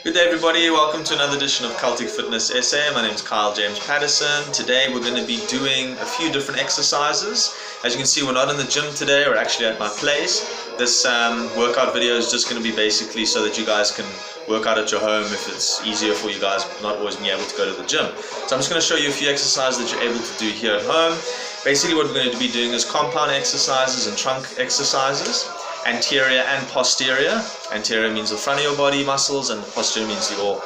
Good day everybody, welcome to another edition of Celtic Fitness SA. My name is Kyle James Patterson. Today we're going to be doing a few different exercises. As you can see, we're not in the gym today, we're actually at my place. This workout video is just going to be basically so that you guys can work out at your home if it's easier for you guys not always being able to go to the gym. So I'm just going to show you a few exercises that you're able to do here at home. Basically what we're going to be doing is compound exercises and trunk exercises. Anterior and posterior. Anterior means the front of your body muscles, and posterior means your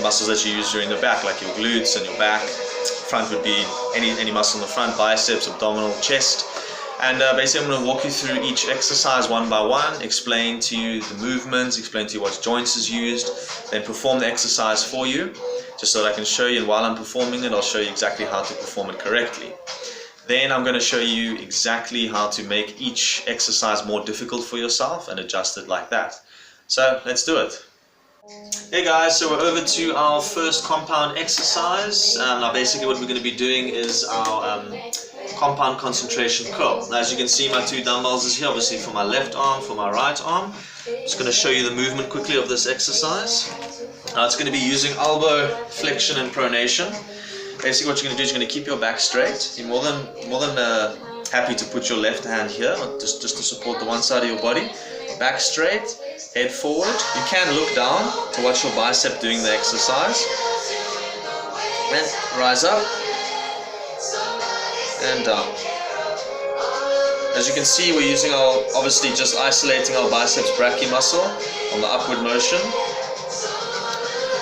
muscles that you use during the back, like your glutes and your back. Front would be any muscle in the front, biceps, abdominal, chest. And basically I'm going to walk you through each exercise one by one, explain to you the movements, explain to you what joints is used, then perform the exercise for you, just so that I can show you, and while I'm performing it, I'll show you exactly how to perform it correctly. Then I'm going to show you exactly how to make each exercise more difficult for yourself and adjust it like that. So let's do it. Hey guys, so we're over to our first compound exercise. Now basically what we're going to be doing is our compound concentration curl. Now as you can see, my two dumbbells is here, obviously for my left arm, for my right arm. I'm just going to show you the movement quickly of this exercise. Now it's going to be using elbow flexion and pronation. Basically what you're going to do is you're going to keep your back straight. You're more than happy to put your left hand here, just to support the one side of your body. Back straight, head forward. You can look down to watch your bicep doing the exercise. And rise up and down. As you can see, we're using obviously just isolating our biceps brachii muscle on the upward motion.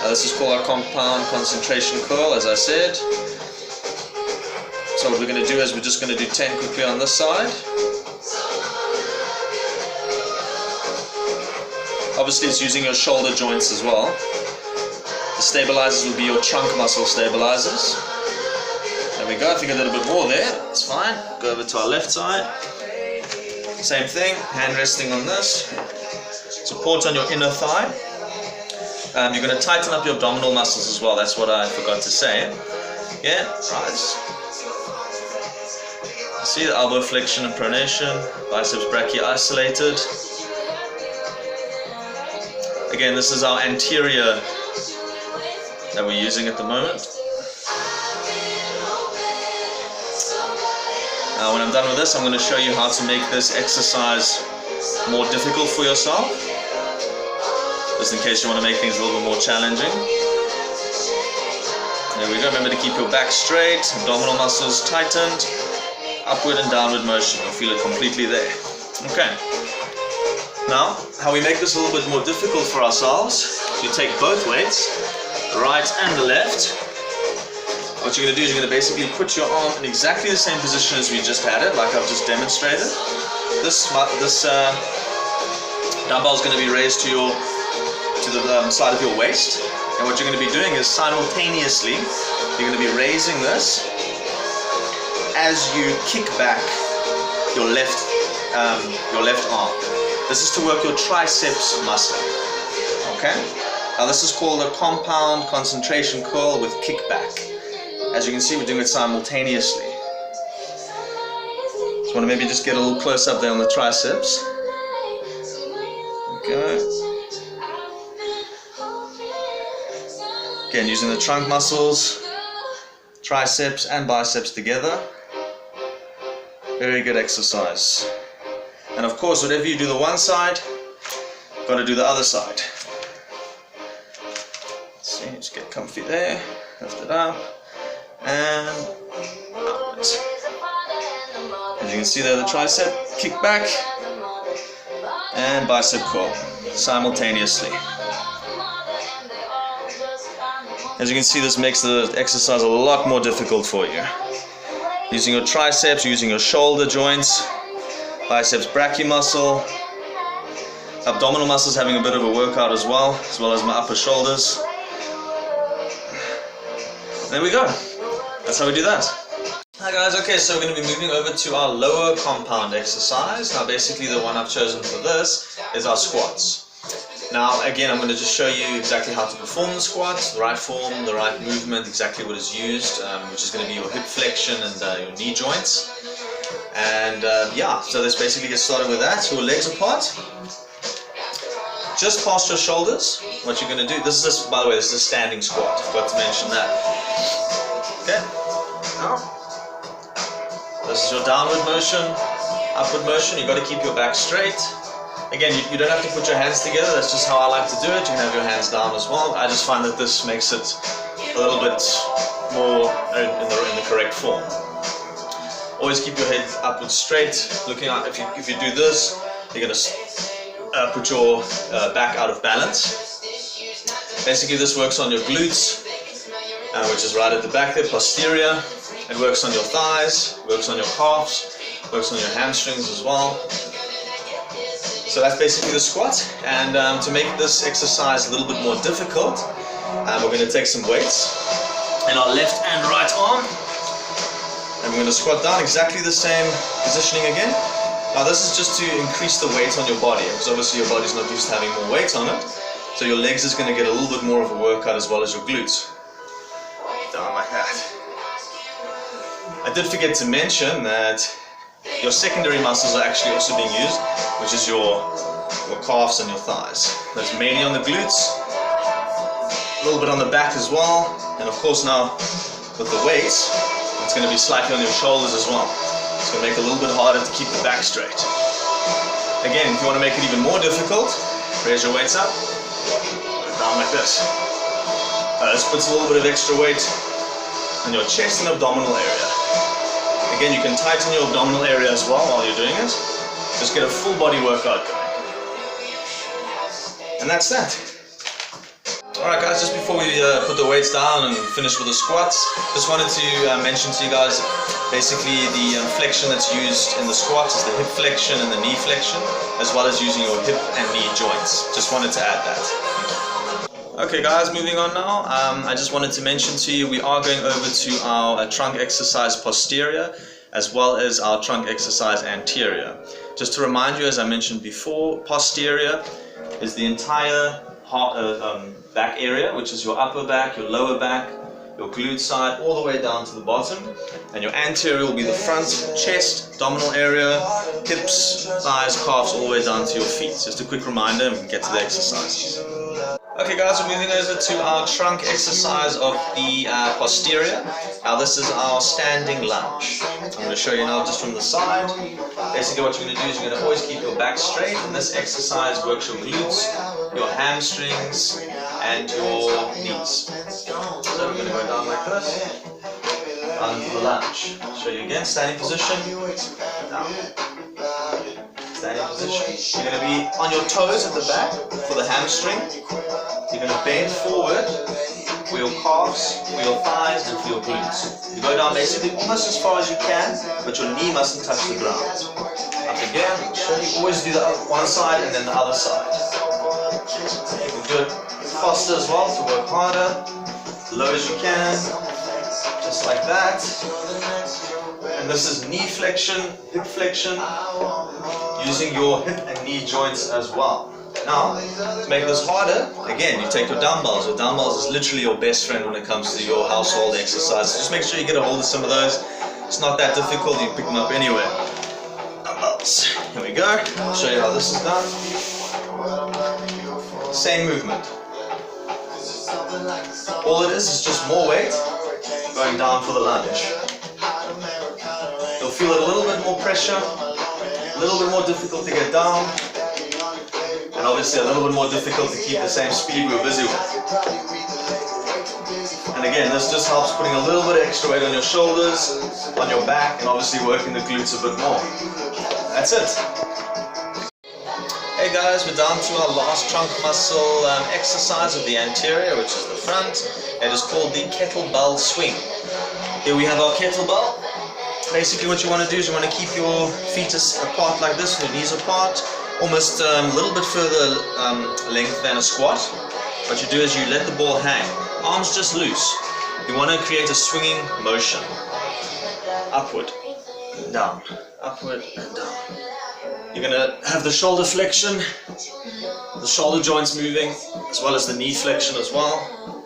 This is called our compound concentration curl, as I said. So what we're going to do is we're just going to do 10 quickly on this side. Obviously it's using your shoulder joints as well. The stabilizers will be your trunk muscle stabilizers. There we go, I think a little bit more there, that's fine. Go over to our left side. Same thing, hand resting on this. Support on your inner thigh. You're going to tighten up your abdominal muscles as well, that's what I forgot to say. Yeah, rise. See the elbow flexion and pronation, biceps brachii isolated. Again, this is our anterior that we're using at the moment. Now when I'm done with this, I'm going to show you how to make this exercise more difficult for yourself. Just in case you want to make things a little bit more challenging. There we go. Remember to keep your back straight, abdominal muscles tightened, upward and downward motion. You'll feel it completely there. Okay. Now, how we make this a little bit more difficult for ourselves, you take both weights, the right and the left. What you're going to do is you're going to basically put your arm in exactly the same position as we just had it, like I've just demonstrated. This dumbbell is going to be raised to the side of your waist, and what you're going to be doing is simultaneously you're going to be raising this as you kick back your left arm. This is to work your triceps muscle. Okay? Now this is called a compound concentration curl with kickback. As you can see, we're doing it simultaneously. Just want to maybe just get a little close up there on the triceps. Okay. Again, using the trunk muscles, triceps and biceps together. Very good exercise. And of course, whatever you do the one side, you've got to do the other side. Let's see, just get comfy there, lift it up, and out. As you can see there, the tricep, kick back, and bicep curl, simultaneously. As you can see, this makes the exercise a lot more difficult for you. Using your triceps, using your shoulder joints, biceps brachii muscle, abdominal muscles having a bit of a workout as well as my upper shoulders. There we go. That's how we do that. Hi guys, okay, so we're going to be moving over to our lower compound exercise. Now basically the one I've chosen for this is our squats. Now again, I'm going to just show you exactly how to perform the squats, the right form, the right movement, exactly what is used, which is going to be your hip flexion and your knee joints. And yeah, so let's basically get started with that. So legs apart. just past your shoulders. What you're going to do, this is, by the way, this is a standing squat. I forgot to mention that. Okay. Now, this is your downward motion, upward motion. You've got to keep your back straight. Again, you don't have to put your hands together. That's just how I like to do it. You can have your hands down as well. I just find that this makes it a little bit more in the correct form. Always keep your head upward straight. Looking out. If you do this, you're going to put your back out of balance. Basically, this works on your glutes, which is right at the back there, posterior. It works on your thighs, works on your calves, works on your hamstrings as well. So that's basically the squat. And to make this exercise a little bit more difficult, we're going to take some weights in our left and right arm. And we're going to squat down exactly the same positioning again. Now this is just to increase the weight on your body, because obviously your body's not used to having more weight on it. So your legs is going to get a little bit more of a workout as well as your glutes. Down like that. I did forget to mention that your secondary muscles are actually also being used, which is your calves and your thighs. That's mainly on the glutes, a little bit on the back as well, and of course now with the weights, it's going to be slightly on your shoulders as well. It's going to make it a little bit harder to keep the back straight. Again, if you want to make it even more difficult, raise your weights up, put it down like this. This puts a little bit of extra weight on your chest and abdominal area. Again, you can tighten your abdominal area as well while you're doing it. Just get a full body workout going. And that's that. Alright guys, just before we put the weights down and finish with the squats, just wanted to mention to you guys, basically the flexion that's used in the squats is the hip flexion and the knee flexion, as well as using your hip and knee joints. Just wanted to add that. Okay guys, moving on now. I just wanted to mention to you, we are going over to our trunk exercise posterior, as well as our trunk exercise anterior. Just to remind you, as I mentioned before, posterior is the entire back area, which is your upper back, your lower back, your glute side, all the way down to the bottom. And your anterior will be the front, chest, abdominal area, hips, thighs, calves, all the way down to your feet. Just a quick reminder, and we can get to the exercises. Okay guys, we're moving over to our trunk exercise of the posterior. Now this is our standing lunge. I'm going to show you now just from the side. Basically what you're going to do is you're going to always keep your back straight, and this exercise works your glutes, your hamstrings, and your knees. So we're going to go down like this, down to the lunge. Show you again, standing position, down. Standing position. You're going to be on your toes at the back for the hamstring. You're going to bend forward for your calves, for your thighs, and for your glutes. You go down basically almost as far as you can, but your knee mustn't touch the ground. Up again, so you always do the one side and then the other side. You can do it faster as well to work harder, low as you can, just like that. And this is knee flexion, hip flexion, using your hip and knee joints as well. Now, to make this harder, again, you take your dumbbells. Your dumbbells is literally your best friend when it comes to your household exercises. Just make sure you get a hold of some of those. It's not that difficult, you pick them up anywhere. Dumbbells. Here we go. I'll show you how this is done. Same movement. All it is just more weight going down for the lunge. You'll feel a little bit more pressure, a little bit more difficult to get down, and obviously a little bit more difficult to keep the same speed we're busy with. And again, this just helps putting a little bit of extra weight on your shoulders, on your back, and obviously working the glutes a bit more. That's it. Hey guys, we're down to our last trunk muscle exercise of the anterior, which is the front. It is called the kettlebell swing. Here we have our kettlebell. Basically what you want to do is you want to keep your feet apart like this, your knees apart, almost a little bit further length than a squat. What you do is you let the ball hang, arms just loose. You want to create a swinging motion, upward and down, upward and down. You're going to have the shoulder flexion, the shoulder joints moving, as well as the knee flexion as well.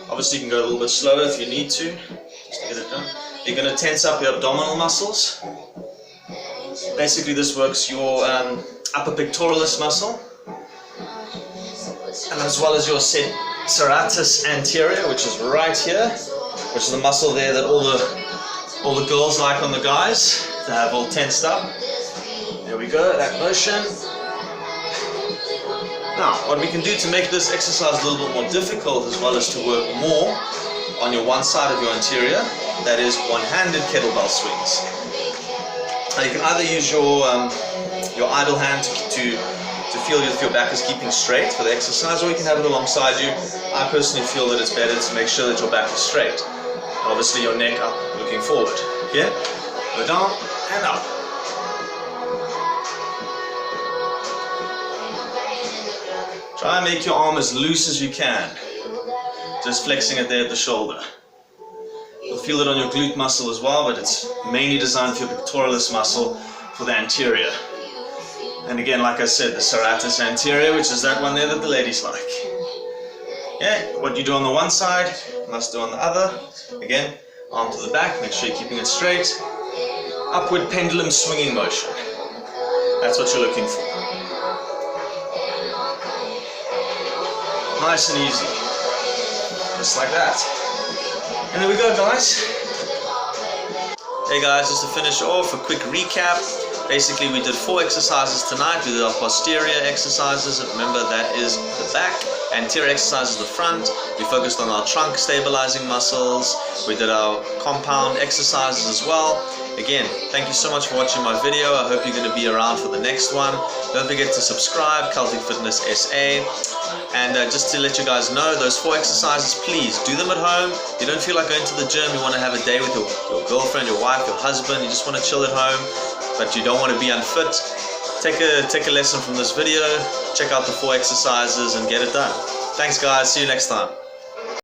Obviously you can go a little bit slower if you need to, just to get it done. You're going to tense up your abdominal muscles. Basically this works your upper pectoralis muscle. and as well as your serratus anterior, which is right here, which is the muscle there that all the girls like on the guys to have all tensed up. There we go, that motion. Now, what we can do to make this exercise a little bit more difficult, as well as to work more on your one side of your anterior, that is one-handed kettlebell swings. Now you can either use your idle hand to feel if your back is keeping straight for the exercise, or you can have it alongside you. I personally feel that it's better to make sure that your back is straight. Obviously your neck up, looking forward. Okay? Go down and up. Try and make your arm as loose as you can. Just flexing it there at the shoulder. You'll feel it on your glute muscle as well, but it's mainly designed for your pectoralis muscle for the anterior. And again, like I said, the serratus anterior, which is that one there that the ladies like. Okay, what you do on the one side, you must do on the other. Again, arm to the back, make sure you're keeping it straight. Upward pendulum swinging motion. That's what you're looking for. Nice and easy. Just like that. And there we go, guys. Hey guys, just to finish off, a quick recap. Basically, we did 4 exercises tonight. We did our posterior exercises. Remember, that is the back. Anterior exercise is the front. We focused on our trunk stabilizing muscles. We did our compound exercises as well. Again, thank you so much for watching my video. I hope you're going to be around for the next one. Don't forget to subscribe, Celtic Fitness SA. And just to let you guys know, those 4 exercises, please do them at home. You don't feel like going to the gym, you want to have a day with your girlfriend, your wife, your husband, you just want to chill at home, but you don't want to be unfit. Take a lesson from this video, check out the 4 exercises and get it done. Thanks guys, see you next time.